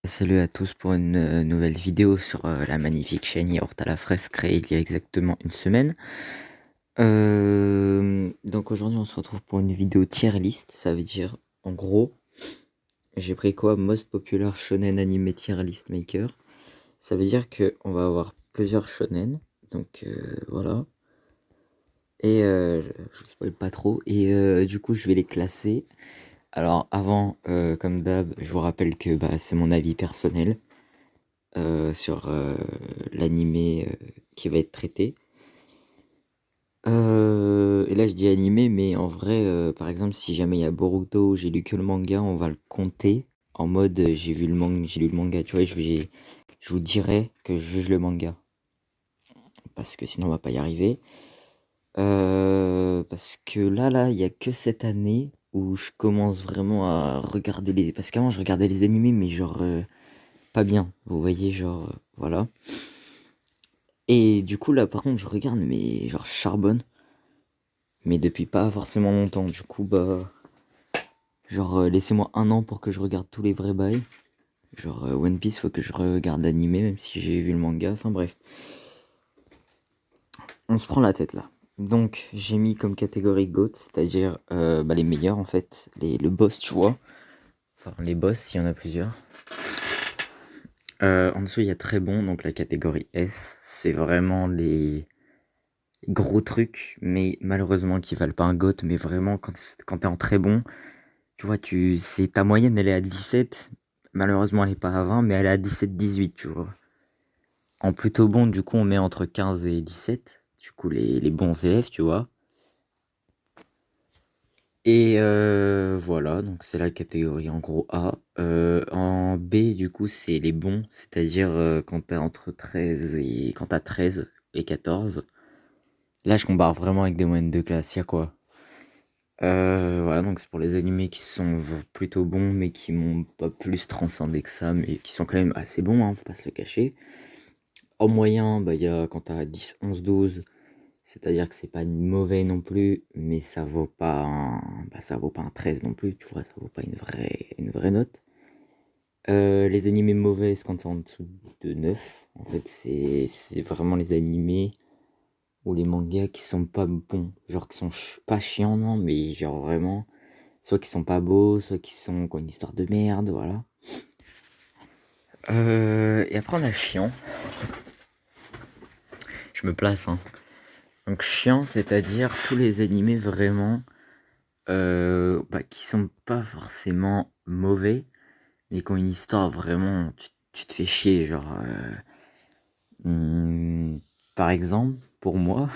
Salut à tous pour une nouvelle vidéo sur la magnifique chaîne Yaourt à la fraise créée il y a exactement une semaine. Donc aujourd'hui on se retrouve pour une vidéo tier list, ça veut dire en gros j'ai pris quoi? Most Popular Shonen Anime Tier List Maker. Ça veut dire que on va avoir plusieurs shonen, donc voilà. Et je vous spoil pas trop, et du coup je vais les classer. Alors avant, comme d'hab, je vous rappelle que c'est mon avis personnel. Sur l'animé qui va être traité. Et là je dis animé, mais en vrai, par exemple, si jamais il y a Boruto, j'ai lu que le manga, on va le compter en mode j'ai lu le manga, tu vois, je vous dirai que je juge le manga, parce que sinon on va pas y arriver. Parce que là, il y a que cette année où je commence vraiment à regarder les. Parce qu'avant je regardais les animés, mais genre pas bien, vous voyez, genre voilà. Et du coup, là, par contre, je regarde, mais genre, je charbonne. Mais depuis pas forcément longtemps. Du coup, genre, laissez-moi un an pour que je regarde tous les vrais bails. Genre, One Piece, faut que je regarde l'animé, même si j'ai vu le manga. Enfin, bref. On se prend la tête, là. Donc, j'ai mis comme catégorie GOAT, c'est-à-dire les meilleurs, en fait. Le boss, tu vois. Enfin, les boss, s'il y en a plusieurs. En dessous, il y a très bon, donc la catégorie S. C'est vraiment les gros trucs, mais malheureusement qui valent pas un GOAT, mais vraiment quand t'es en très bon, tu vois, ta moyenne elle est à 17, malheureusement elle est pas à 20, mais elle est à 17-18, tu vois. En plutôt bon, du coup on met entre 15 et 17, du coup les bons élèves, tu vois. Et voilà, donc c'est la catégorie en gros A. En B, du coup, c'est les bons, c'est-à-dire quand t'as entre 13 et quand t'as 13 et 14. Là, je compare vraiment avec des moyennes de classe. Il y a quoi? Voilà, donc c'est pour les animés qui sont plutôt bons, mais qui m'ont pas plus transcendé que ça, mais qui sont quand même assez bons, hein, faut pas se le cacher. En moyen, il y a quand t'as 10, 11, 12, c'est-à-dire que c'est pas mauvais non plus, mais ça vaut pas un 13 non plus, tu vois, ça vaut pas une vraie note. Les animés mauvais, c'est quand c'est en dessous de 9. En fait, c'est vraiment les animés ou les mangas qui sont pas bons, genre qui sont pas chiants, non, mais genre vraiment, soit qui sont pas beaux, soit qui ont une histoire de merde, voilà. Et après on a chiant, je me place, hein. Donc chiant, c'est-à-dire tous les animés vraiment qui sont pas forcément mauvais, mais qui ont une histoire vraiment, tu te fais chier, genre. Par exemple, pour moi,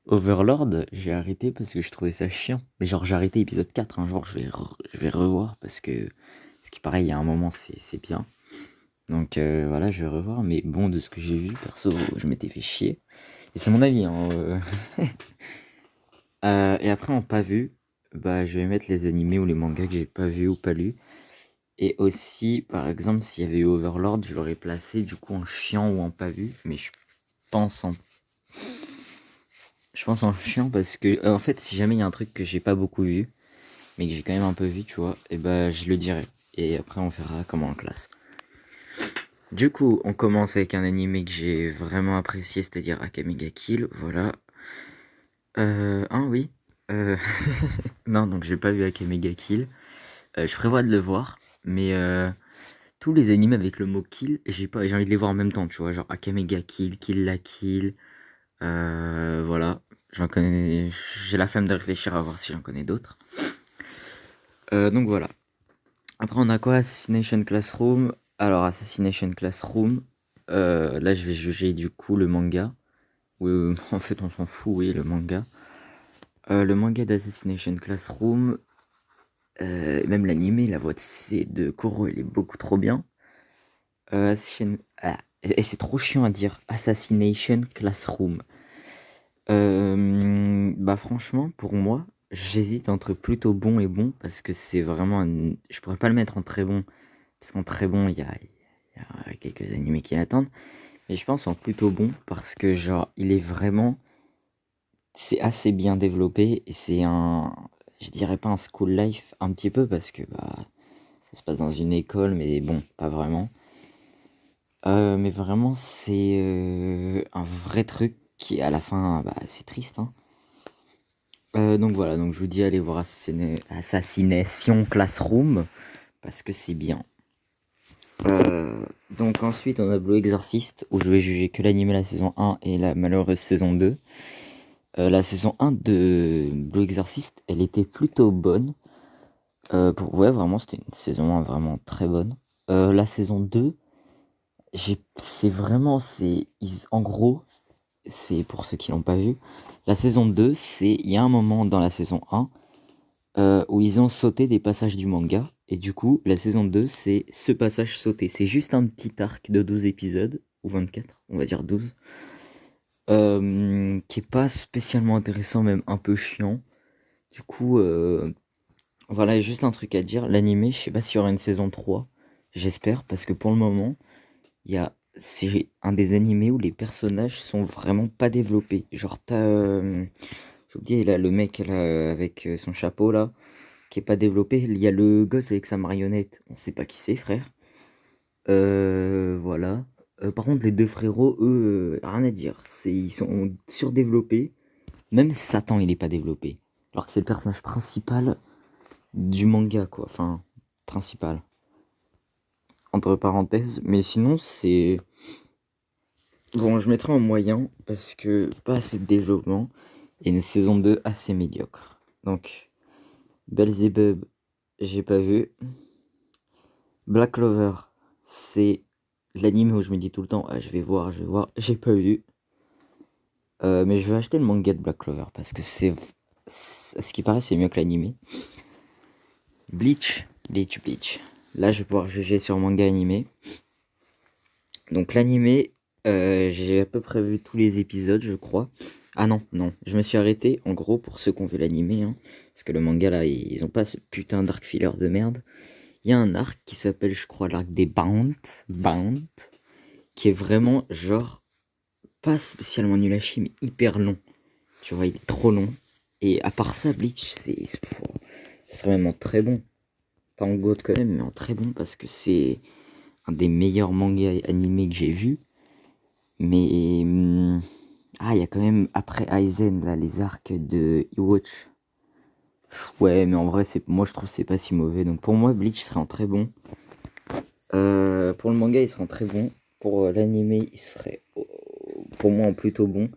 Overlord, j'ai arrêté parce que je trouvais ça chiant. Mais genre, j'ai arrêté épisode 4, un jour, je vais revoir parce que, ce qui paraît, il y a un moment, c'est bien. Donc voilà, je vais revoir. Mais bon, de ce que j'ai vu, perso, je m'étais fait chier. Et c'est mon avis, hein. Et après, en pas vu, je vais mettre les animés ou les mangas que j'ai pas vu ou pas lu. Et aussi, par exemple, s'il y avait eu Overlord, je l'aurais placé du coup en chiant ou en pas vu. Mais pense en je pense en chiant parce que, en fait, si jamais il y a un truc que j'ai pas beaucoup vu, mais que j'ai quand même un peu vu, tu vois, et je le dirai. Et après, on verra comment on classe. Du coup, on commence avec un animé que j'ai vraiment apprécié, c'est-à-dire Akame ga Kill, voilà. Oui. Euh... non, donc j'ai pas vu Akame ga Kill. Je prévois de le voir, mais tous les animés avec le mot kill, j'ai envie de les voir en même temps, tu vois, genre Akame ga Kill, Kill la Kill, voilà. J'ai la flemme de réfléchir à voir si j'en connais d'autres. Donc voilà. Après, on a quoi? Assassination Classroom. Alors, Assassination Classroom, là, je vais juger du coup le manga. Oui, en fait, on s'en fout, oui, le manga. Le manga d'Assassination Classroom, même l'animé, la voix de Koro, elle est beaucoup trop bien. Et c'est trop chiant à dire. Assassination Classroom. Franchement, pour moi, j'hésite entre plutôt bon et bon parce que c'est vraiment je pourrais pas le mettre en très bon parce qu'en très bon, il y a quelques animés qui l'attendent, mais je pense en plutôt bon parce que genre il est vraiment c'est assez bien développé et je dirais pas un school life un petit peu parce que Ça se passe dans une école, mais bon, pas vraiment. Mais vraiment, c'est un vrai truc qui, à la fin, bah, c'est triste, hein. Donc voilà, donc je vous dis, allez voir Assassination Classroom, parce que c'est bien. Donc ensuite, on a Blue Exorcist, où je vais juger que l'anime la saison 1 et la malheureuse saison 2. La saison 1 de Blue Exorcist, elle était plutôt bonne. Ouais, vraiment, c'était une saison 1 vraiment très bonne. La saison 2, en gros, c'est pour ceux qui l'ont pas vu. La saison 2, il y a un moment dans la saison 1 où ils ont sauté des passages du manga. Et du coup, la saison 2, c'est ce passage sauté. C'est juste un petit arc de 12 épisodes, ou 24, on va dire 12, qui est pas spécialement intéressant, même un peu chiant. Du coup, voilà, juste un truc à dire. L'animé, je sais pas s'il y aura une saison 3. J'espère, parce que pour le moment, c'est un des animés où les personnages sont vraiment pas développés. Genre, j'ai oublié là, le mec là, avec son chapeau là, qui est pas développé. Il y a le gosse avec sa marionnette. On sait pas qui c'est, frère. Voilà. Par contre, les deux frérots, eux, rien à dire. Ils sont surdéveloppés. Même Satan, il est pas développé. Alors que c'est le personnage principal du manga, quoi. Enfin, principal. Entre parenthèses. Mais sinon, c'est... Bon, je mettrai en moyen parce que pas assez de développement et une saison 2 assez médiocre. Donc, Belzebub, j'ai pas vu. Black Clover, c'est l'anime où je me dis tout le temps, ah, je vais voir, j'ai pas vu. Mais je vais acheter le manga de Black Clover parce que à ce qui paraît, c'est mieux que l'anime. Bleach. Là, je vais pouvoir juger sur manga animé. Donc, l'animé, j'ai à peu près vu tous les épisodes, je crois. Ah non, je me suis arrêté, en gros, pour ceux qui ont vu l'animé, hein, parce que le manga, là, ils ont pas ce putain d'arc filler de merde. Il y a un arc qui s'appelle, je crois, l'arc des Bound, qui est vraiment, genre, pas spécialement nul à chier, mais hyper long. Tu vois, il est trop long. Et à part ça, Bleach, c'est vraiment très bon. Pas en GOAT quand même, mais en très bon, parce que c'est un des meilleurs mangas animés que j'ai vu. Mais... ah, il y a quand même, après Aizen, là, les arcs de Iwatch. Ouais, mais en vrai, moi, je trouve que c'est pas si mauvais. Donc pour moi, Bleach serait en très bon. Pour le manga, il serait en très bon. Pour l'animé, il serait, pour moi, en plutôt bon.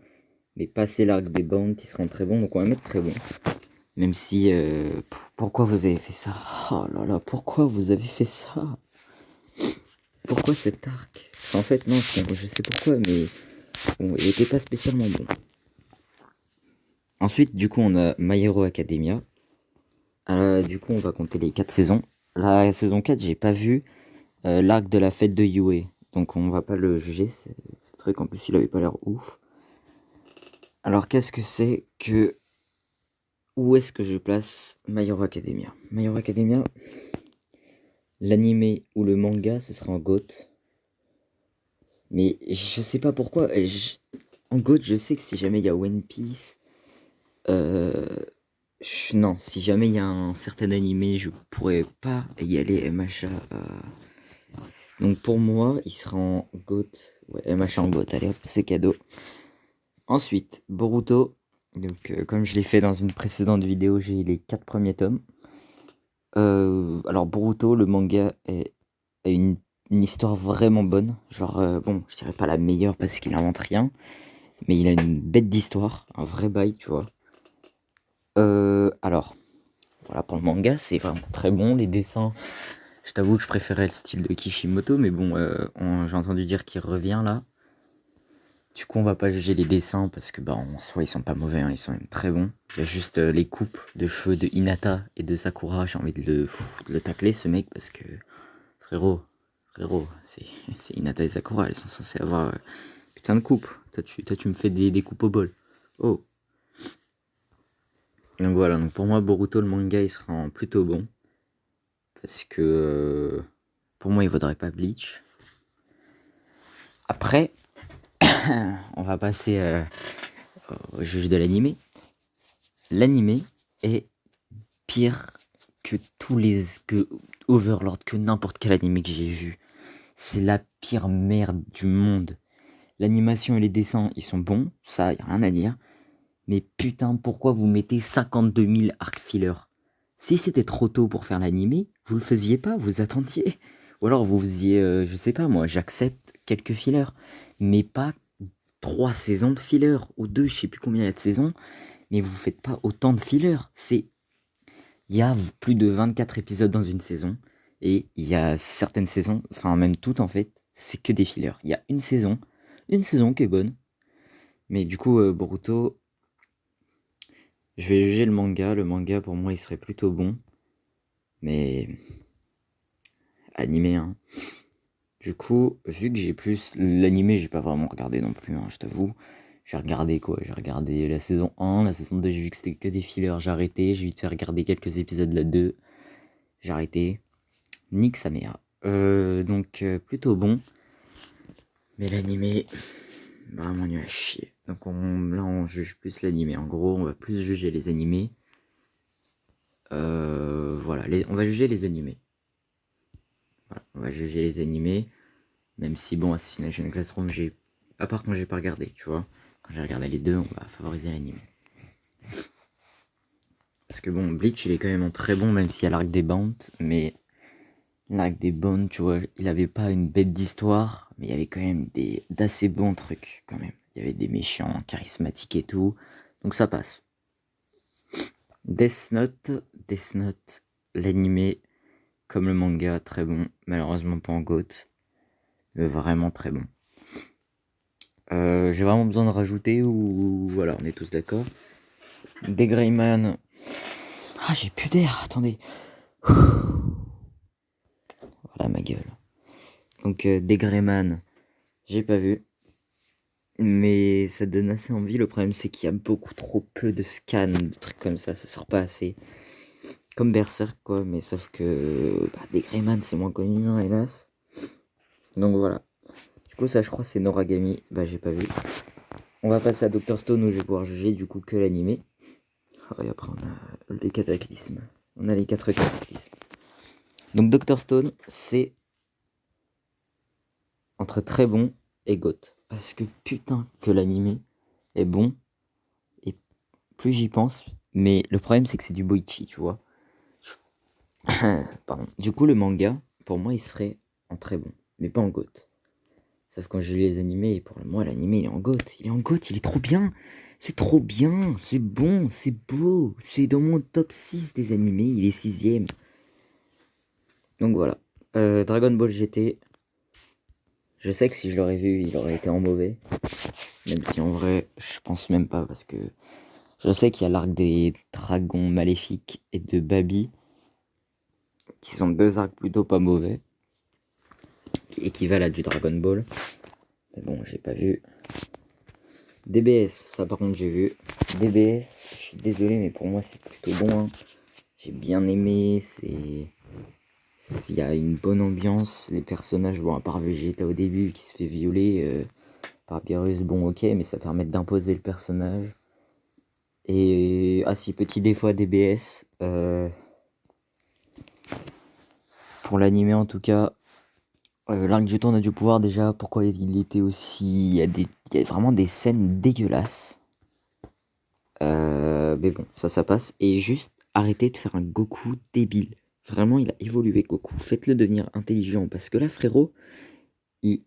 Mais passer l'arc des Bound, il serait en très bon. Donc on va mettre très bon. Même si... pourquoi vous avez fait ça? Oh là là, pourquoi vous avez fait ça? Pourquoi cet arc? En fait, non, je sais pourquoi, mais... bon, il était pas spécialement bon. Ensuite, du coup, on a My Hero Academia. Du coup, on va compter les 4 saisons. La saison 4, j'ai pas vu l'arc de la fête de Yue. Donc, on va pas le juger. C'est truc, en plus, il avait pas l'air ouf. Alors, qu'est-ce que c'est que... Où est-ce que je place My Hero Academia? My Hero Academia, l'animé ou le manga, ce sera en GOAT. Mais je sais pas pourquoi. En GOAT, je sais que si jamais il y a One Piece... non, si jamais il y a un certain animé, je pourrais pas y aller MHA. Donc pour moi, il sera en GOAT. Ouais, MHA en GOAT, allez hop, c'est cadeau. Ensuite, Boruto. Donc comme je l'ai fait dans une précédente vidéo, j'ai les 4 premiers tomes. Alors Boruto, le manga a une histoire vraiment bonne. Genre, bon, je dirais pas la meilleure parce qu'il invente rien. Mais il a une bête d'histoire, un vrai bail, tu vois. Alors, voilà, pour le manga, c'est vraiment très bon. Les dessins, je t'avoue que je préférais le style de Kishimoto, mais bon, j'ai entendu dire qu'il revient là. Du coup, on va pas juger les dessins parce que, bah, en soi, ils sont pas mauvais, hein, ils sont même très bons. Il y a juste les coupes de cheveux de Hinata et de Sakura. J'ai envie de le tacler, ce mec, parce que, frérot, c'est Hinata et Sakura, elles sont censées avoir putain de coupe. Toi, tu me fais des coupes au bol. Oh. Donc voilà, donc pour moi, Boruto, le manga, il sera plutôt bon. Parce que pour moi, il vaudrait pas Bleach. Après, on va passer au juge de l'animé. L'animé est pire que que Overlord, que n'importe quel animé que j'ai vu. C'est la pire merde du monde. L'animation et les dessins, ils sont bons, ça, y a rien à dire. Mais putain, pourquoi vous mettez 52 000 arcs fillers? Si c'était trop tôt pour faire l'animé, vous le faisiez pas, vous attendiez. Ou alors vous faisiez, je sais pas moi, j'accepte quelques fillers. Mais pas 3 saisons de fillers, ou 2, je sais plus combien il y a de saisons. Mais vous faites pas autant de fillers. Il y a plus de 24 épisodes dans une saison. Et il y a certaines saisons, enfin même toutes en fait, c'est que des fillers. Il y a une saison qui est bonne. Mais du coup, Boruto, je vais juger le manga. Le manga, pour moi, il serait plutôt bon. Mais animé, hein. Du coup, vu que j'ai plus... L'animé, j'ai pas vraiment regardé non plus, hein, je t'avoue. J'ai regardé quoi? J'ai regardé la saison 1, la saison 2, j'ai vu que c'était que des fillers, j'ai arrêté. J'ai vite fait regarder quelques épisodes de la 2. J'ai arrêté. Nique sa mère. Donc, plutôt bon. Mais l'animé, vraiment nul à chier. Donc là, on juge plus l'animé. En gros, on va plus juger les animés. Voilà, on va juger les animés. Voilà, on va juger les animés. Même si, bon, Assassination Classroom, à part quand j'ai pas regardé, tu vois. Quand j'ai regardé les deux, on va favoriser l'animé. Parce que bon, Bleach, il est quand même très bon, même s'il y a l'arc des Bounds. Mais l'arc des Bounds, tu vois, il avait pas une bête d'histoire. Mais il y avait quand même d'assez bons trucs, quand même. Il y avait des méchants, charismatiques et tout. Donc ça passe. Death Note, l'animé, comme le manga, très bon. Malheureusement pas en GOAT. Mais vraiment très bon. J'ai vraiment besoin de rajouter ou voilà, on est tous d'accord. Des Greyman. Ah, j'ai plus d'air, attendez. Voilà ma gueule. Donc, des Greyman, j'ai pas vu. Mais ça donne assez envie. Le problème, c'est qu'il y a beaucoup trop peu de scans, de trucs comme ça sort pas assez. Comme Berserk, quoi, mais sauf que des Greyman, c'est moins connu, hein, hélas. Donc voilà. Du coup, ça, je crois, c'est Noragami. J'ai pas vu. On va passer à Dr. Stone où je vais pouvoir juger du coup que l'animé. Et après, on a les cataclysmes. On a les 4 cataclysmes. Donc, Dr. Stone, c'est entre très bon et GOAT. Parce que putain, que l'animé est bon. Et plus j'y pense. Mais le problème, c'est que c'est du Boichi, tu vois. Pardon. Du coup, le manga, pour moi, il serait en très bon. Mais pas en GOAT. Sauf quand je lis les animés, et pour moi, l'animé, il est en GOAT. Il est en GOAT, il est trop bien. C'est trop bien, c'est bon, c'est beau. C'est dans mon top 6 des animés, il est 6ème. Donc voilà. Dragon Ball GT. Je sais que si je l'aurais vu, il aurait été en mauvais. Même si en vrai, je pense même pas, parce que je sais qu'il y a l'arc des dragons maléfiques et de Babi, qui sont 2 arcs plutôt pas mauvais, qui équivalent à du Dragon Ball. Mais bon, j'ai pas vu. DBS, ça par contre j'ai vu. DBS, je suis désolé, mais pour moi c'est plutôt bon, hein. J'ai bien aimé, s'il y a une bonne ambiance, les personnages, bon à part Vegeta au début qui se fait violer par Beerus, bon ok, mais ça permet d'imposer le personnage. Et si petit défaut à DBS, pour l'animé en tout cas, l'arc du tournoi du pouvoir déjà, pourquoi il était aussi... Il y a vraiment des scènes dégueulasses. Mais bon, ça passe. Et juste arrêtez de faire un Goku débile. Vraiment, il a évolué Goku. Faites-le devenir intelligent. Parce que là, frérot, il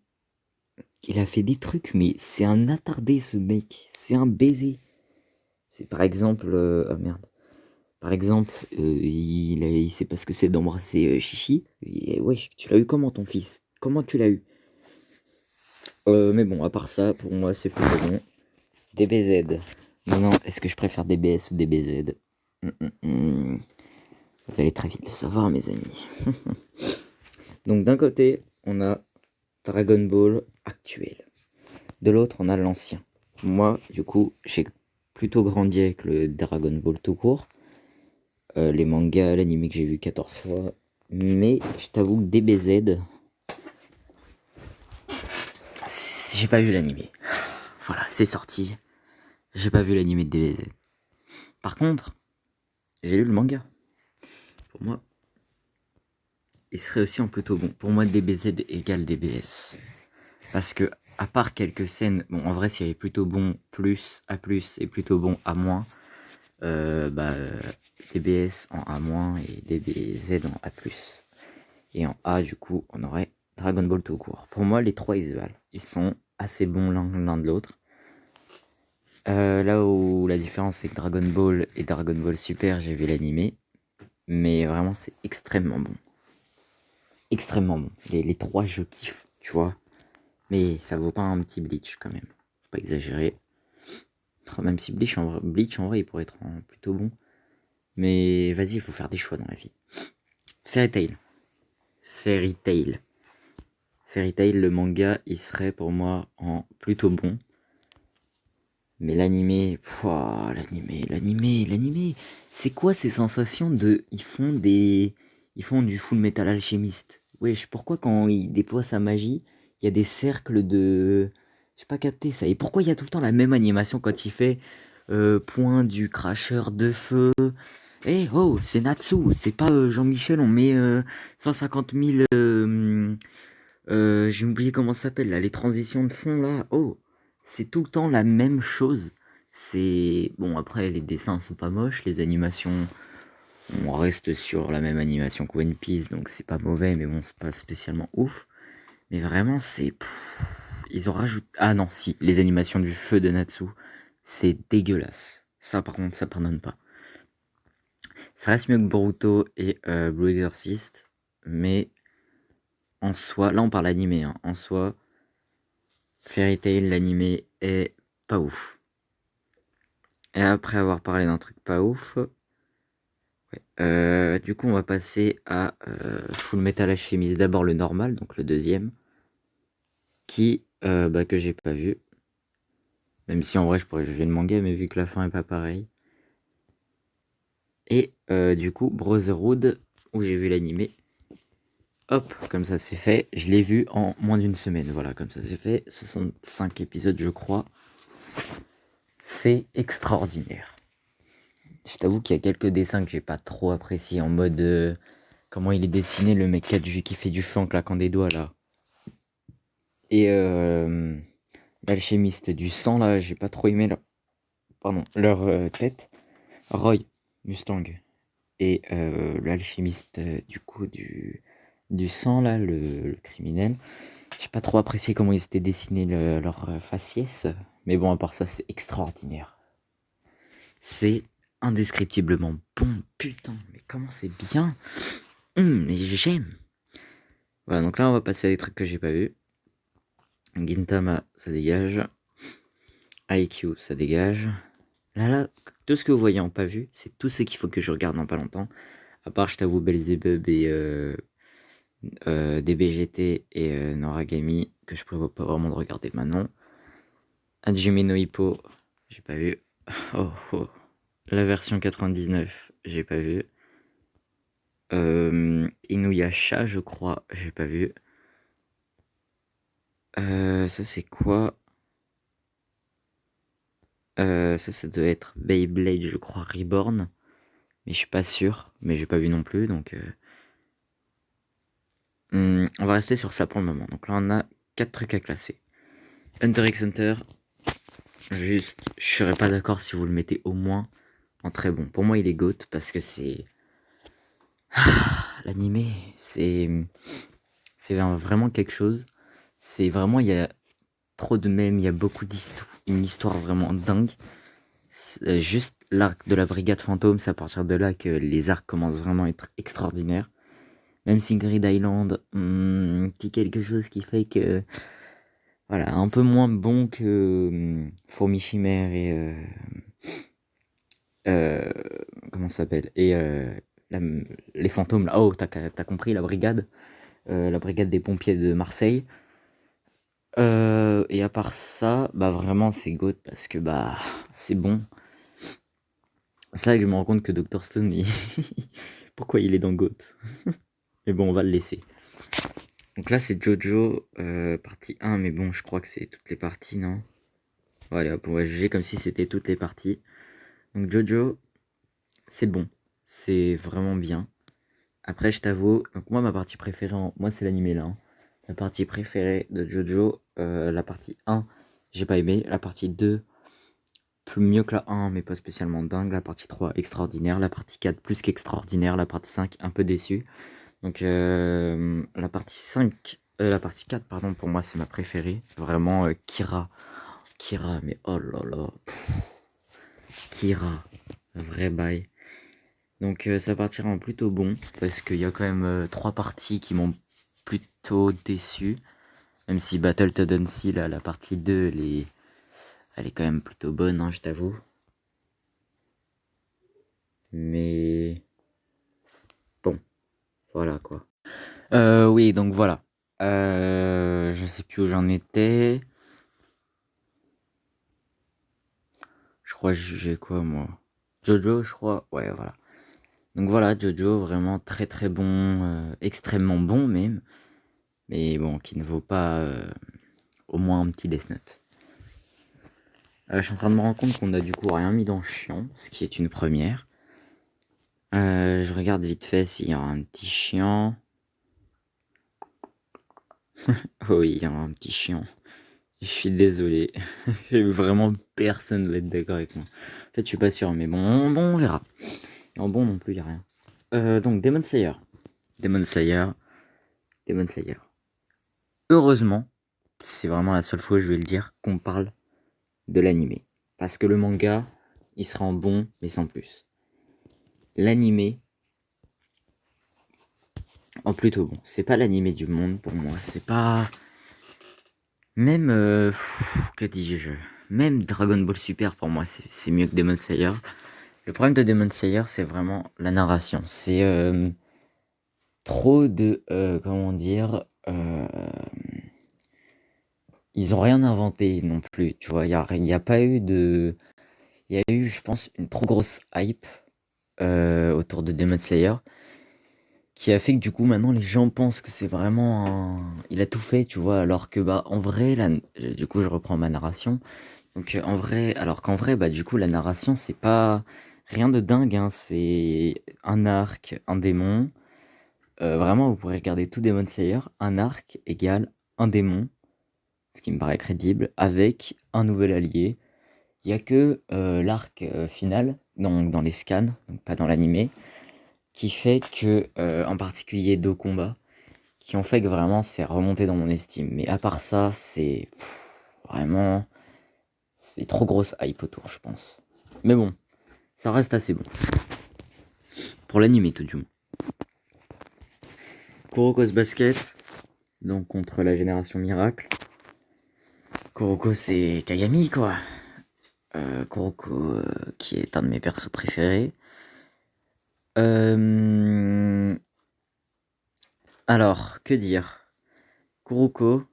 a fait des trucs, mais c'est un attardé ce mec. C'est un baiser. C'est par exemple... oh merde. Par exemple, il sait pas ce que c'est d'embrasser Chichi. Et, wesh, tu l'as eu comment ton fils? Comment tu l'as eu? Mais bon, à part ça, pour moi, c'est plutôt bon. DBZ. Non, est-ce que je préfère DBS ou DBZ? Vous allez très vite le savoir, mes amis. Donc d'un côté, on a Dragon Ball actuel. De l'autre, on a l'ancien. Moi, du coup, j'ai plutôt grandi avec le Dragon Ball tout court. Les mangas, l'anime que j'ai vu 14 fois. Mais je t'avoue que DBZ, j'ai pas vu l'anime. Voilà, c'est sorti. J'ai pas vu l'anime de DBZ. Par contre, j'ai lu le manga. pour moi, il serait aussi en plutôt bon. Pour moi, DBZ égale DBS. Parce que, à part quelques scènes, bon, en vrai, s'il y avait plutôt bon plus, A plus et plutôt bon A moins, DBS en A moins et DBZ en A plus. Et en A, du coup, on aurait Dragon Ball tout court. Pour moi, les trois, ils se valent. Ils sont assez bons l'un de l'autre. Là où la différence, c'est que Dragon Ball et Dragon Ball Super, j'ai vu l'animé. Mais vraiment, c'est extrêmement bon. Extrêmement bon. Les trois, je kiffe, tu vois. Mais ça vaut pas un petit Bleach, quand même. Faut pas exagérer. Même si Bleach, en vrai, il pourrait être plutôt bon. Mais vas-y, il faut faire des choix dans la vie. Fairy Tail. Fairy Tail. Fairy Tail, le manga, il serait pour moi en plutôt bon. Mais l'animé, l'animé, c'est quoi ces sensations de... Ils font du Full Metal Alchemist. Wesh, pourquoi quand il déploie sa magie, il y a des cercles de... J'ai pas capté ça. Et pourquoi il y a tout le temps la même animation quand il fait point du cracheur de feu. Eh oh, c'est Natsu, c'est pas Jean-Michel, on met 150 000... j'ai oublié comment ça s'appelle là, les transitions de fond là. Oh, c'est tout le temps la même chose. C'est bon, après les dessins sont pas moches, les animations, on reste sur la même animation que One Piece, donc c'est pas mauvais, mais bon, c'est pas spécialement ouf. Mais vraiment, ils ont rajouté. Ah non, si, les animations du feu de Natsu, c'est dégueulasse. Ça, par contre, ça pardonne pas. Ça reste mieux que Boruto et Blue Exorcist, mais en soi, là on parle animé, hein, en soi, Fairy Tail, l'animé est pas ouf. Et après avoir parlé d'un truc pas ouf, du coup on va passer à Full Metal Alchemist, d'abord le normal, donc le deuxième, que j'ai pas vu. Même si en vrai je pourrais juger le manga, mais vu que la fin est pas pareille. Et du coup Brotherhood, où j'ai vu l'animé. Hop, comme ça c'est fait. Je l'ai vu en moins d'une semaine. Voilà, comme ça c'est fait. 65 épisodes, je crois. C'est extraordinaire. Je t'avoue qu'il y a quelques dessins que j'ai pas trop appréciés. En mode comment il est dessiné, le mec 4G qui fait du feu en claquant des doigts là. Et l'alchimiste du sang là, j'ai pas trop aimé leur tête. Roy Mustang. Et l'alchimiste du coup du sang là, le criminel. J'ai pas trop apprécié comment ils étaient dessinés leur faciès. Mais bon, à part ça, c'est extraordinaire. C'est indescriptiblement bon. Putain, mais comment c'est bien. Mais j'aime. Voilà, donc là, on va passer à des trucs que j'ai pas vus. Gintama, ça dégage. IQ, ça dégage. Là, tout ce que vous voyez en pas vu, c'est tout ce qu'il faut que je regarde dans pas longtemps. À part, je t'avoue, Belzebub et DBGT et Noragami, que je prévois pas vraiment de regarder maintenant. Hajime no Ippo, j'ai pas vu. Oh, oh. La version 99, j'ai pas vu. Inuyasha, je crois, j'ai pas vu. Ça c'est quoi? Ça doit être Beyblade, je crois, Reborn. Mais je suis pas sûr, mais j'ai pas vu non plus, donc... on va rester sur ça pour le moment. Donc là, on a 4 trucs à classer. Hunter x Hunter, juste, je serais pas d'accord si vous le mettez au moins en très bon. Pour moi, il est GOAT parce que c'est... L'animé, c'est vraiment quelque chose. C'est vraiment, il y a trop de mèmes, il y a beaucoup d'histoires, une histoire vraiment dingue. Juste l'arc de la brigade fantôme, c'est à partir de là que les arcs commencent vraiment à être extraordinaires. Même si Grid Island, petit quelque chose qui fait que, voilà, un peu moins bon que Fourmi Chimère et comment ça s'appelle, et les fantômes là. Oh, t'as compris, la brigade des pompiers de Marseille. Et à part ça, bah vraiment c'est GOAT parce que bah c'est bon. C'est là que je me rends compte que Dr Stone, pourquoi il est dans GOAT. Mais bon, on va le laisser. Donc là c'est Jojo, partie 1, mais bon je crois que c'est toutes les parties, non? Voilà, on va juger comme si c'était toutes les parties. Donc Jojo, c'est bon, c'est vraiment bien. Après, je t'avoue, donc moi, ma partie préférée, moi, c'est l'animé là, hein. La partie préférée de Jojo, la partie 1, j'ai pas aimé. La partie 2, plus mieux que la 1, mais pas spécialement dingue. La partie 3, extraordinaire. La partie 4, plus qu'extraordinaire. La partie 5, un peu déçu. Donc, la partie 4, pardon, pour moi, c'est ma préférée. Vraiment, Kira. Kira, mais oh là là. Kira, un vrai bail. Donc ça partira en plutôt bon, parce qu'il y a quand même 3 parties qui m'ont plutôt déçu. Même si Battle Tendency, là, la partie 2, elle est quand même plutôt bonne, hein, je t'avoue. Mais bon, voilà quoi. Oui, donc voilà. Je sais plus où j'en étais. Je crois que j'ai quoi moi? Jojo, je crois. Ouais, voilà. Donc voilà, Jojo, vraiment très très bon, extrêmement bon même. Mais bon, qui ne vaut pas au moins un petit Death Note. Je suis en train de me rendre compte qu'on a du coup rien mis dans chiant, ce qui est une première. Je regarde vite fait s'il y aura un petit chiant. Oh oui, il y aura un petit chiant. Je suis désolé. Vraiment, personne ne va être d'accord avec moi. En fait, je suis pas sûr, mais bon, on verra. En bon non plus, il y a rien. Donc, Demon Slayer. Demon Slayer. Demon Slayer. Heureusement, c'est vraiment la seule fois, je vais le dire, qu'on parle de l'animé. Parce que le manga, il sera en bon, mais sans plus. L'animé, en plutôt bon. C'est pas l'animé du monde pour moi. C'est pas. Même. Que dis-je? Même Dragon Ball Super pour moi, c'est mieux que Demon Slayer. Le problème de Demon Slayer, c'est vraiment la narration. C'est trop de. Comment dire. Ils ont rien inventé non plus. Tu vois, il y a pas eu de. Il y a eu, je pense, une trop grosse hype autour de Demon Slayer qui a fait que du coup maintenant les gens pensent que c'est vraiment il a tout fait, tu vois, alors que bah en vrai du coup je reprends ma narration. Donc en vrai, alors qu'en vrai bah du coup la narration c'est pas rien de dingue, hein, c'est un arc, un démon. Vraiment vous pourrez regarder tout Demon Slayer, un arc égale un démon, ce qui me paraît crédible, avec un nouvel allié. Il y a que l'arc final dans les scans, donc pas dans l'animé, qui fait que, en particulier 2 combats, qui ont fait que vraiment c'est remonté dans mon estime. Mais à part ça, c'est vraiment, c'est trop grosse hype autour, je pense. Mais bon, ça reste assez bon. Pour l'animé, tout du moins. Kuroko's Basket, donc contre la génération Miracle. Kuroko, c'est Kagami, quoi. Kuroko, qui est un de mes persos préférés. Alors, que dire? Kuroko,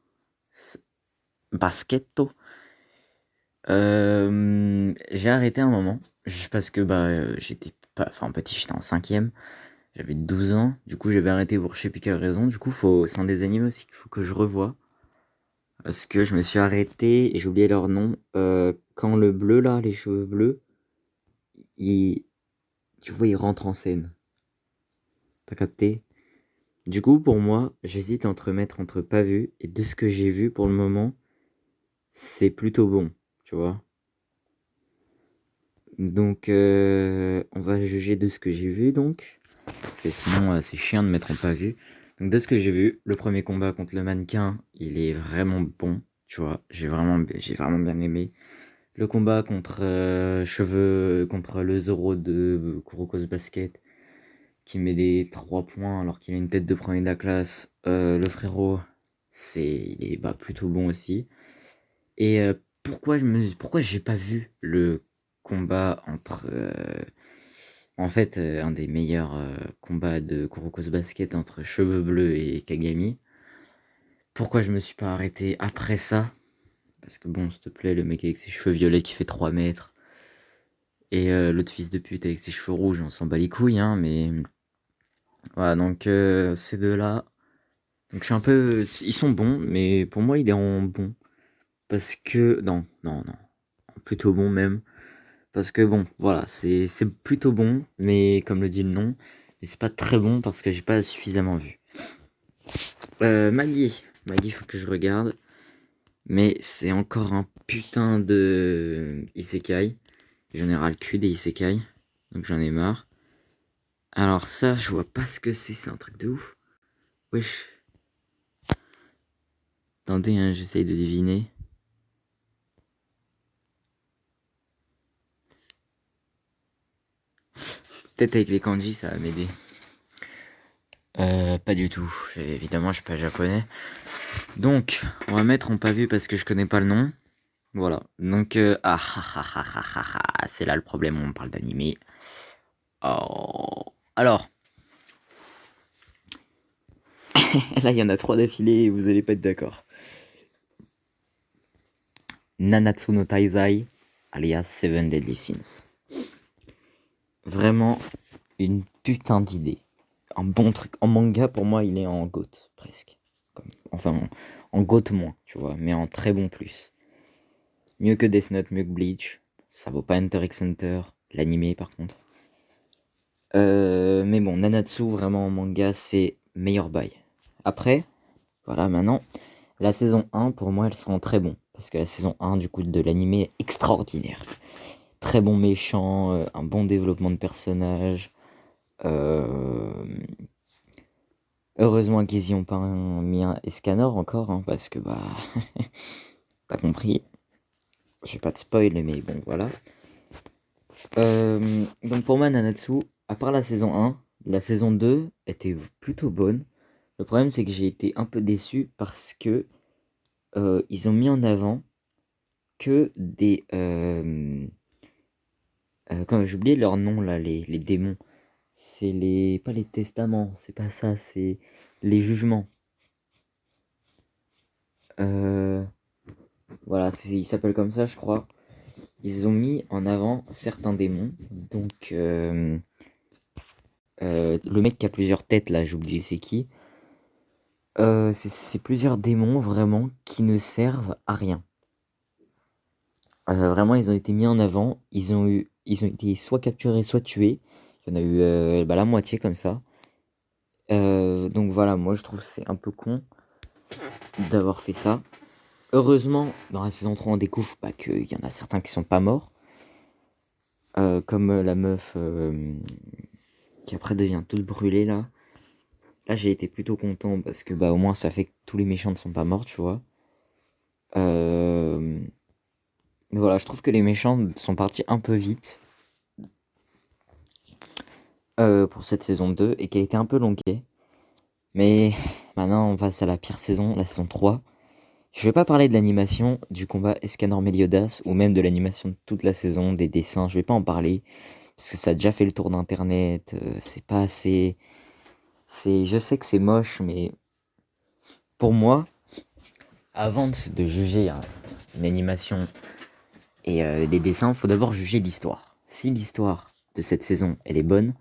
Basketto. J'ai arrêté un moment, juste parce que bah j'étais pas, enfin petit, j'étais en cinquième, j'avais 12 ans, du coup j'avais arrêté pour je sais plus quelle raison. Du coup c'est un des animés aussi qu'il faut que je revoie, parce que je me suis arrêté et j'ai oublié leur nom. Quand le bleu là, les cheveux bleus, il, tu vois, il rentre en scène. T'as capté? Du coup pour moi, j'hésite entre mettre entre pas vu et de ce que j'ai vu pour le moment, c'est plutôt bon, tu vois. Donc, on va juger de ce que j'ai vu donc. Parce que sinon, c'est chiant de mettre en pas vu. Donc, de ce que j'ai vu, le premier combat contre le mannequin, il est vraiment bon. Tu vois, j'ai vraiment bien aimé. Le combat contre contre le Zoro de Kuroko's Basket, qui met des 3 points alors qu'il a une tête de premier de la classe. Le frérot, il est bah, plutôt bon aussi. Et pourquoi j'ai pas vu le combat entre en fait un des meilleurs combats de Kuroko's Basket entre Cheveux Bleus et Kagami. Pourquoi je me suis pas arrêté après ça? Parce que bon, s'il te plaît, le mec avec ses cheveux violets qui fait 3 mètres et l'autre fils de pute avec ses cheveux rouges, on s'en bat les couilles, hein, mais voilà, donc ces deux-là. Donc je suis un peu. Ils sont bons, mais pour moi, il est en bon. Parce que. Non, non, non. Plutôt bon même. Parce que bon, voilà, c'est plutôt bon, mais comme le dit le nom, Et c'est pas très bon parce que j'ai pas suffisamment vu. Maggie, faut que je regarde. Mais c'est encore un putain de isekai. J'en ai ras le cul des isekai. Donc j'en ai marre. Alors ça, je vois pas ce que c'est un truc de ouf. Wesh. Attendez, hein, j'essaye de deviner. Peut-être avec les kanji, ça va m'aider. Pas du tout. Évidemment, je suis pas japonais. Donc, on va mettre en pas vu parce que je connais pas le nom. Voilà. Donc, c'est là le problème, on parle d'animé. Oh. Alors. Là, il y en a 3 d'affilée et vous allez pas être d'accord. Nanatsu no Taizai, alias Seven Deadly Sins. Vraiment une putain d'idée. Un bon truc. En manga, pour moi, il est en GOAT, presque. Enfin, en GOAT moins, tu vois, mais en très bon plus. Mieux que Death Note, mieux que Bleach. Ça vaut pas Hunter x Hunter, l'animé par contre. Mais bon, Nanatsu, vraiment en manga, c'est meilleur bail. Après, voilà, maintenant, la saison 1, pour moi, elle sera en très bon. Parce que la saison 1, du coup, de l'animé est extraordinaire. Très bon méchant, un bon développement de personnage. Heureusement qu'ils y ont pas mis un Escanor encore, hein, parce que bah... T'as compris. Je vais pas te spoil, mais bon, voilà. Donc pour moi, Nanatsu, à part la saison 1, la saison 2 était plutôt bonne. Le problème, c'est que j'ai été un peu déçu parce que ils ont mis en avant que des... quand j'ai oublié leur nom, là, les démons. C'est les... Pas les testaments, c'est pas ça, c'est les jugements. Voilà, ils s'appellent comme ça, je crois. Ils ont mis en avant certains démons. Donc, le mec qui a plusieurs têtes, là, j'ai oublié c'est qui. C'est plusieurs démons, vraiment, qui ne servent à rien. Vraiment, ils ont été mis en avant. Ils ont été soit capturés, soit tués. Il y en a eu la moitié comme ça. Donc voilà, moi je trouve que c'est un peu con d'avoir fait ça. Heureusement, dans la saison 3, on découvre qu'il y en a certains qui sont pas morts. Comme la meuf qui après devient toute brûlée là. Là, j'ai été plutôt content parce que bah au moins ça fait que tous les méchants ne sont pas morts, tu vois. Mais voilà, je trouve que les méchants sont partis un peu vite pour cette saison 2 et qu'elle était un peu longuée. Mais maintenant, on passe à la pire saison, la saison 3. Je vais pas parler de l'animation du combat Escanor-Meliodas ou même de l'animation de toute la saison, des dessins, je vais pas en parler parce que ça a déjà fait le tour d'internet, c'est pas assez. Je sais que c'est moche, mais pour moi, avant de juger une animation et des dessins, faut d'abord juger l'histoire. Si l'histoire de cette saison elle est bonne,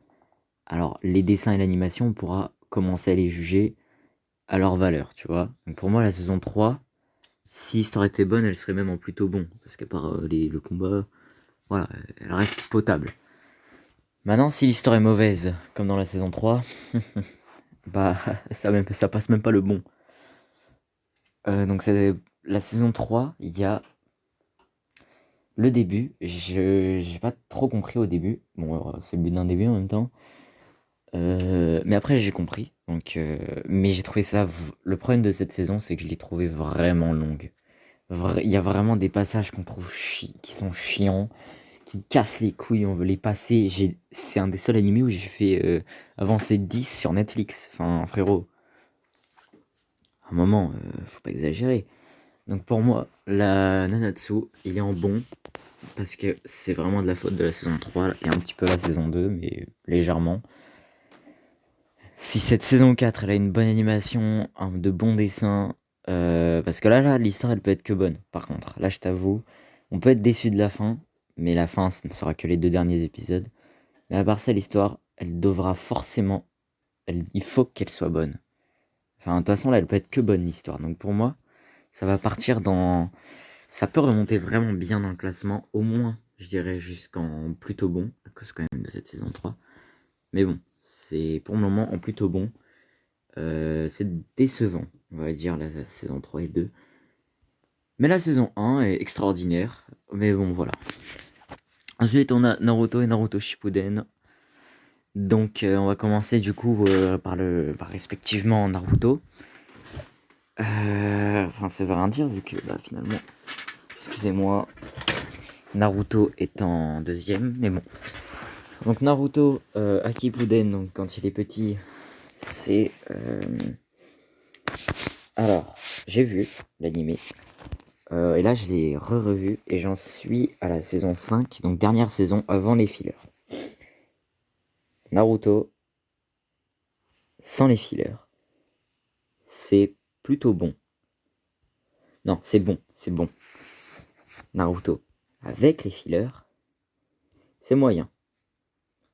alors les dessins et l'animation on pourra commencer à les juger à leur valeur, tu vois. Donc pour moi la saison 3, si l'histoire était bonne, elle serait même en plutôt bon. Parce qu'à part le combat, voilà, elle reste potable. Maintenant, si l'histoire est mauvaise, comme dans la saison 3, bah ça passe même pas le bon. Donc c'est la saison 3, il y a le début. J'ai pas trop compris au début. Bon, c'est le but d'un début en même temps. Mais après j'ai compris. Donc, mais j'ai trouvé ça. Le problème de cette saison, c'est que je l'ai trouvé vraiment longue. Il y a vraiment des passages qu'on trouve qui sont chiants, qui cassent les couilles, on veut les passer. C'est un des seuls animés où j'ai fait avancer 10 sur Netflix. Enfin, frérot, à un moment, faut pas exagérer. Donc pour moi, la Nanatsu, il est en bon, parce que c'est vraiment de la faute de la saison 3 et un petit peu la saison 2, mais légèrement. Si cette saison 4, elle a une bonne animation, de bons dessins, parce que là, l'histoire, elle peut être que bonne. Par contre, là, je t'avoue, on peut être déçu de la fin, mais la fin, ce ne sera que les 2 derniers épisodes. Mais à part ça, l'histoire, elle devra forcément, il faut qu'elle soit bonne. Enfin, de toute façon, là, elle peut être que bonne, l'histoire. Donc pour moi, ça va partir dans... Ça peut remonter vraiment bien dans le classement, au moins, je dirais, jusqu'en plutôt bon, à cause quand même de cette saison 3. Mais bon, c'est pour le moment en plutôt bon. C'est décevant, on va dire, la saison 3 et 2. Mais la saison 1 est extraordinaire. Mais bon, voilà. Ensuite, on a Naruto et Naruto Shippuden. Donc, on va commencer du coup par respectivement Naruto. Enfin, ça veut rien dire vu que finalement, excusez-moi, Naruto est en deuxième, mais bon. Donc Naruto Akipuden, donc quand il est petit, c'est alors j'ai vu l'animé et là je l'ai revu et j'en suis à la saison 5, donc dernière saison avant les fillers. Naruto sans les fillers, c'est plutôt bon. Non, c'est bon. Naruto avec les fillers, c'est moyen.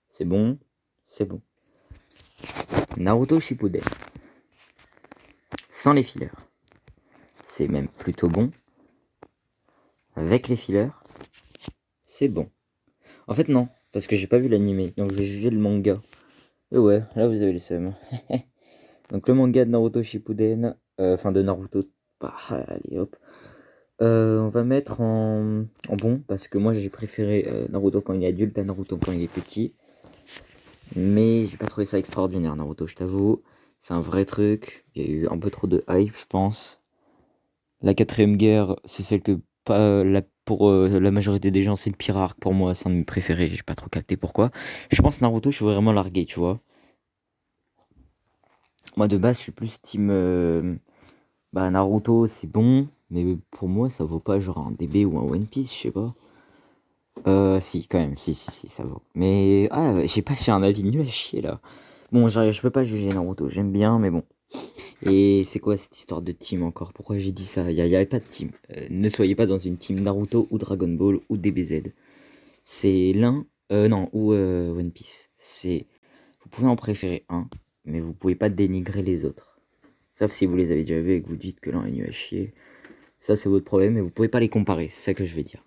C'est bon. Naruto Shippuden sans les fillers, c'est même plutôt bon. Avec les fillers, c'est bon. En fait, non, parce que j'ai pas vu l'animé, donc j'ai jugé le manga. Et ouais, là vous avez le seum. Donc le manga de Naruto Shippuden, enfin de Naruto, allez hop. On va mettre en bon, parce que moi j'ai préféré Naruto quand il est adulte à Naruto quand il est petit. Mais j'ai pas trouvé ça extraordinaire, Naruto, je t'avoue. C'est un vrai truc, il y a eu un peu trop de hype, je pense. La quatrième guerre, c'est celle que pour la majorité des gens, c'est le pire arc pour moi, c'est un de mes préférés, j'ai pas trop capté pourquoi. Je pense Naruto, je suis vraiment largué, tu vois. Moi de base, je suis plus team Naruto, c'est bon, mais pour moi, ça vaut pas genre un DB ou un One Piece, je sais pas. Si, quand même, si, ça vaut. Mais j'ai un avis nul à chier là. Bon, je peux pas juger Naruto, j'aime bien, mais bon. Et c'est quoi cette histoire de team encore? Pourquoi j'ai dit ça? Il y avait pas de team. Ne soyez pas dans une team Naruto ou Dragon Ball ou DBZ. C'est l'un, non, ou One Piece. Vous pouvez en préférer un, mais vous pouvez pas dénigrer les autres. Sauf si vous les avez déjà vus et que vous dites que l'un est nul à chier. Ça, c'est votre problème, mais vous pouvez pas les comparer. C'est ça que je vais dire.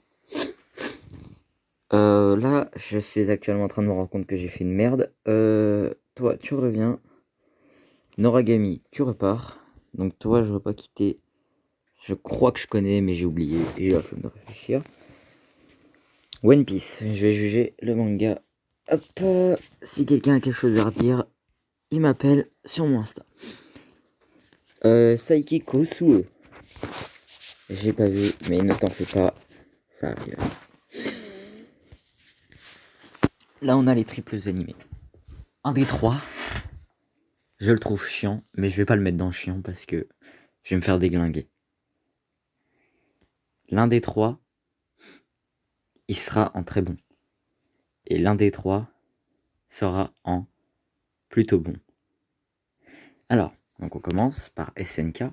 Là, je suis actuellement en train de me rendre compte que j'ai fait une merde. Toi, tu reviens. Noragami, tu repars. Donc toi, je veux pas quitter. Je crois que je connais, mais j'ai oublié. Et j'ai la flemme de réfléchir. One Piece. Je vais juger le manga. Hop. Si quelqu'un a quelque chose à redire, il m'appelle sur mon Insta. Saiki Kosuo. J'ai pas vu, mais ne t'en fais pas. Ça arrive. Là, on a les triples animés. Un des trois, je le trouve chiant, mais je vais pas le mettre dans chiant parce que je vais me faire déglinguer. L'un des trois, il sera en très bon. Et l'un des trois sera en plutôt bon. Alors, donc on commence par SNK.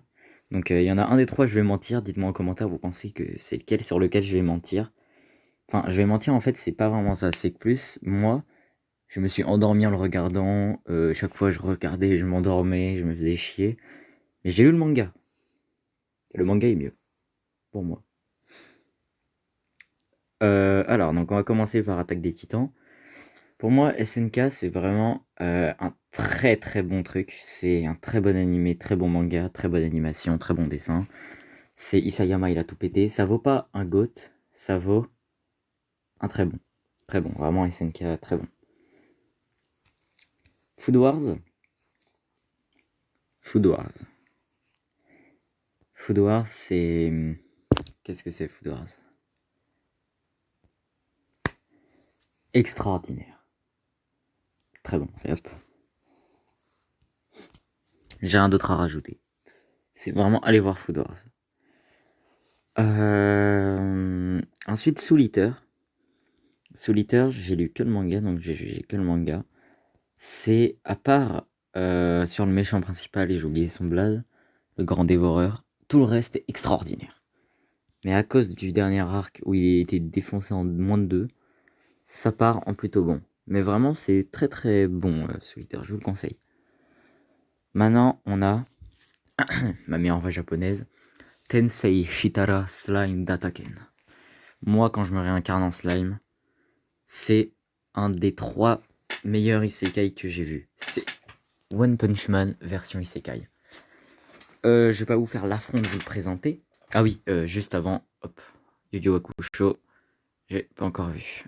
Donc il y en a un des trois, je vais mentir. Dites-moi en commentaire, vous pensez que c'est lequel sur lequel je vais mentir. Enfin, je vais mentir, en fait, c'est pas vraiment ça. C'est que plus, moi, je me suis endormi en le regardant. Chaque fois, je regardais, je m'endormais, je me faisais chier. Mais j'ai lu le manga. Et le manga est mieux. Pour moi. Alors, donc on va commencer par Attaque des Titans. Pour moi, SNK, c'est vraiment un très très bon truc. C'est un très bon animé, très bon manga, très bonne animation, très bon dessin. C'est Isayama, il a tout pété. Ça vaut pas un GOAT, ça vaut un très bon. Très bon, vraiment SNK, très bon. Food Wars. Food Wars. Food Wars, c'est... Qu'est-ce que c'est Food Wars? Extraordinaire. Très bon, et hop. J'ai rien d'autre à rajouter. C'est vraiment aller voir Food Wars. Ensuite, Soul Eater. Soul Eater, j'ai lu que le manga, donc j'ai jugé que le manga. C'est, à part sur le méchant principal, et j'ai oublié son blaze, le grand dévoreur, tout le reste est extraordinaire. Mais à cause du dernier arc où il a été défoncé en moins de 2, ça part en plutôt bon. Mais vraiment, c'est très très bon, Soul Eater, je vous le conseille. Maintenant, on a ma meilleure voix japonaise, Tensei Shitara Slime Dataken. Moi, quand je me réincarne en slime, c'est un des 3 meilleur isekai que j'ai vu. C'est One Punch Man version isekai. Je vais pas vous faire l'affront de vous le présenter. Ah oui, juste avant, hop, Yu Yu Hakusho, j'ai pas encore vu.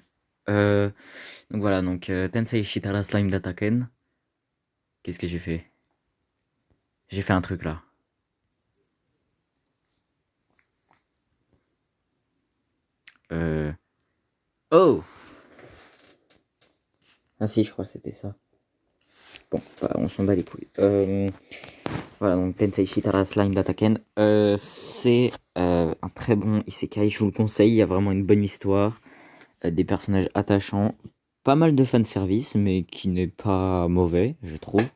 Donc voilà, donc Tensei Shitara Slime Dataken. Qu'est-ce que j'ai fait? J'ai fait un truc là. Oh! Ah si, je crois que c'était ça. Bon, bah, on s'en bat les couilles. Voilà, donc Tensei Shitara Slime Dataken. C'est un très bon isekai, je vous le conseille. Il y a vraiment une bonne histoire, des personnages attachants, pas mal de fanservice, mais qui n'est pas mauvais, je trouve.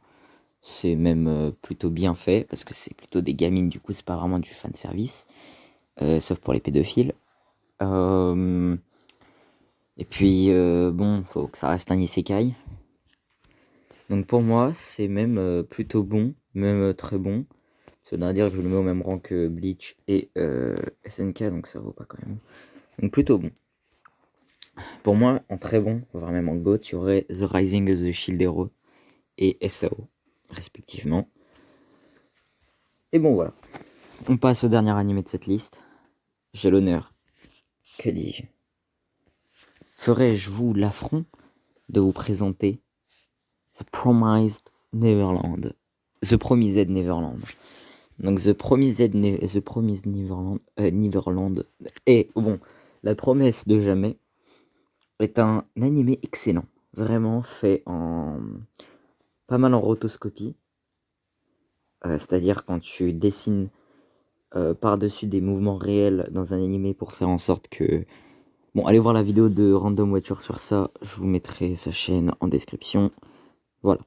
C'est même plutôt bien fait, parce que c'est plutôt des gamines, du coup, c'est pas vraiment du fanservice, sauf pour les pédophiles. Et puis, bon, faut que ça reste un isekai. Donc pour moi, c'est même plutôt bon, même très bon. Ça veut dire que je le mets au même rang que Bleach et SNK, donc ça vaut pas quand même. Donc plutôt bon. Pour moi, en très bon, voire même en GOAT, il y aurait The Rising of the Shield Hero et SAO, respectivement. Et bon voilà. On passe au dernier animé de cette liste. J'ai l'honneur, que dis-je, ferais-je vous l'affront de vous présenter The Promised Neverland. The Promised Neverland. Donc The Promised Neverland, Neverland est, bon, la promesse de jamais, est un animé excellent. Vraiment fait en pas mal en rotoscopie. C'est-à-dire quand tu dessines par-dessus des mouvements réels dans un animé pour faire en sorte que... Bon, allez voir la vidéo de Random Watcher sur ça. Je vous mettrai sa chaîne en description. Voilà.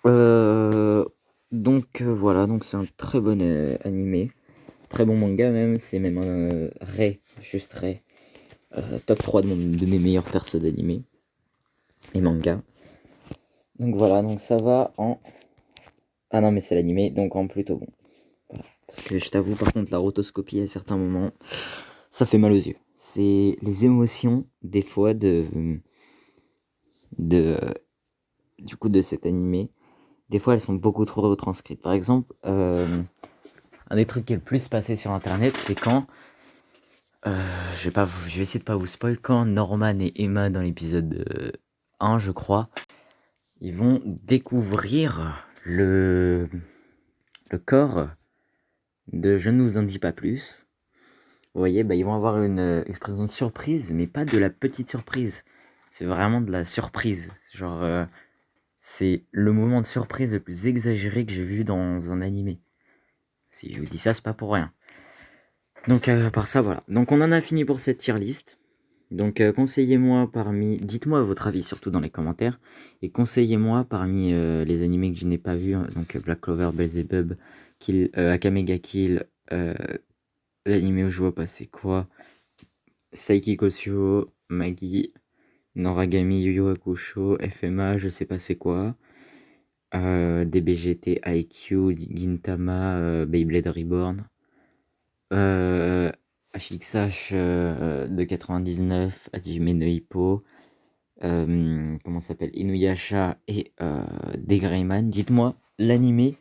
Voilà, donc c'est un très bon animé. Très bon manga même. C'est même un juste Ray. Top 3 de mes meilleurs persos d'animé. Et manga. Donc voilà, donc ça va en... Ah non, mais c'est l'animé, donc en plutôt bon. Voilà. Parce que je t'avoue, par contre, la rotoscopie à certains moments, ça fait mal aux yeux. C'est les émotions, des fois, du coup, de cet animé. Des fois, elles sont beaucoup trop retranscrites. Par exemple, un des trucs qui est le plus passé sur Internet, c'est quand... je vais essayer de pas vous spoil. Quand Norman et Emma, dans l'épisode 1, je crois, ils vont découvrir le corps de Je ne vous en dis pas plus. Vous voyez, bah, ils vont avoir une expression de surprise, mais pas de la petite surprise. C'est vraiment de la surprise. Genre, c'est le moment de surprise le plus exagéré que j'ai vu dans un animé. Si je vous dis ça, c'est pas pour rien. Donc, à part ça, voilà. Donc, on en a fini pour cette tier list. Donc, conseillez-moi parmi... Dites-moi votre avis, surtout dans les commentaires. Et conseillez-moi parmi les animés que je n'ai pas vus. Hein, donc, Black Clover, Beelzebub, Akame ga Kill, l'animé où je vois passer quoi, Saiki Kosuo, Magi, Noragami, Yu Yu Hakusho, FMA, je sais pas c'est quoi, DBGT, IQ, Gintama, Beyblade Reborn, HXH de 99, Hajime no Ippo, comment ça s'appelle, Inuyasha et des Greyman. Dites-moi l'animé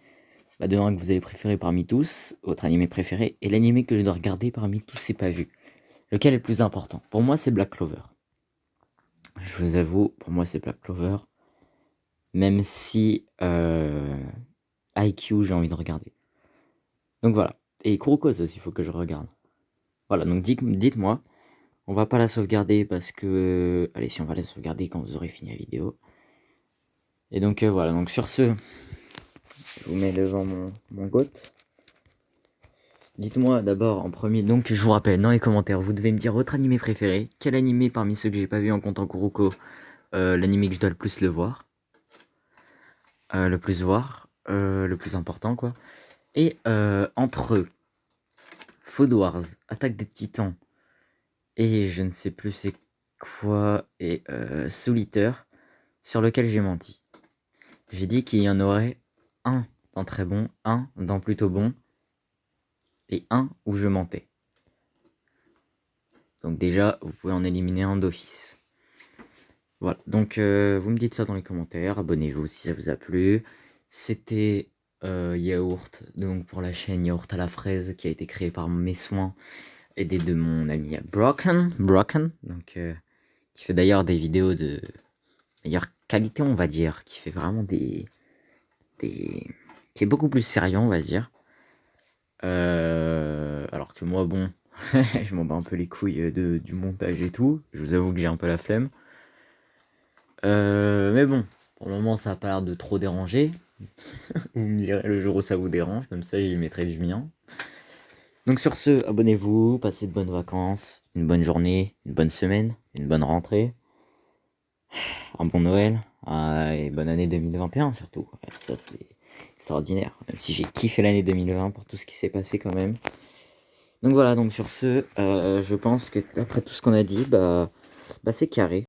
de un que vous avez préféré parmi tous, votre animé préféré, et l'animé que je dois regarder parmi tous ces pas vus. Lequel est le plus important? Pour moi, c'est Black Clover. Je vous avoue, pour moi, c'est Black Clover. Même si IQ, j'ai envie de regarder. Donc voilà. Et Kurokos aussi, il faut que je regarde. Voilà, donc dites-moi. On va pas la sauvegarder parce que... Allez, si on va la sauvegarder quand vous aurez fini la vidéo. Et donc voilà, donc sur ce, je vous mets devant mon GOAT. Dites-moi d'abord en premier, donc je vous rappelle, dans les commentaires, vous devez me dire votre animé préféré. Quel animé parmi ceux que j'ai pas vu en comptant Kuroko, l'animé que je dois le plus voir. Le plus important quoi. Et entre Food Wars, Attaque des Titans et je ne sais plus c'est quoi, et Solitaire, sur lequel j'ai menti. J'ai dit qu'il y en aurait un dans très bon, un dans plutôt bon, et un où je mentais. Donc déjà, vous pouvez en éliminer un d'office. Voilà, donc vous me dites ça dans les commentaires, abonnez-vous si ça vous a plu. C'était Yaourt, donc pour la chaîne Yaourt à la fraise qui a été créée par mes soins, aidé de mon ami Broken, donc qui fait d'ailleurs des vidéos de meilleure qualité, on va dire, qui fait vraiment des... qui est beaucoup plus sérieux, on va dire. Alors que moi, bon, je m'en bats un peu les couilles du montage et tout. Je vous avoue que j'ai un peu la flemme. Mais bon, pour le moment, ça a pas l'air de trop déranger. Vous me direz le jour où ça vous dérange, comme ça j'y mettrai du mien. Donc sur ce, abonnez-vous, passez de bonnes vacances, une bonne journée, une bonne semaine, une bonne rentrée, un bon Noël, et bonne année 2021 surtout. Ouais, ça c'est extraordinaire, même si j'ai kiffé l'année 2020 pour tout ce qui s'est passé quand même. Donc voilà, donc sur ce, je pense que après tout ce qu'on a dit, bah c'est carré.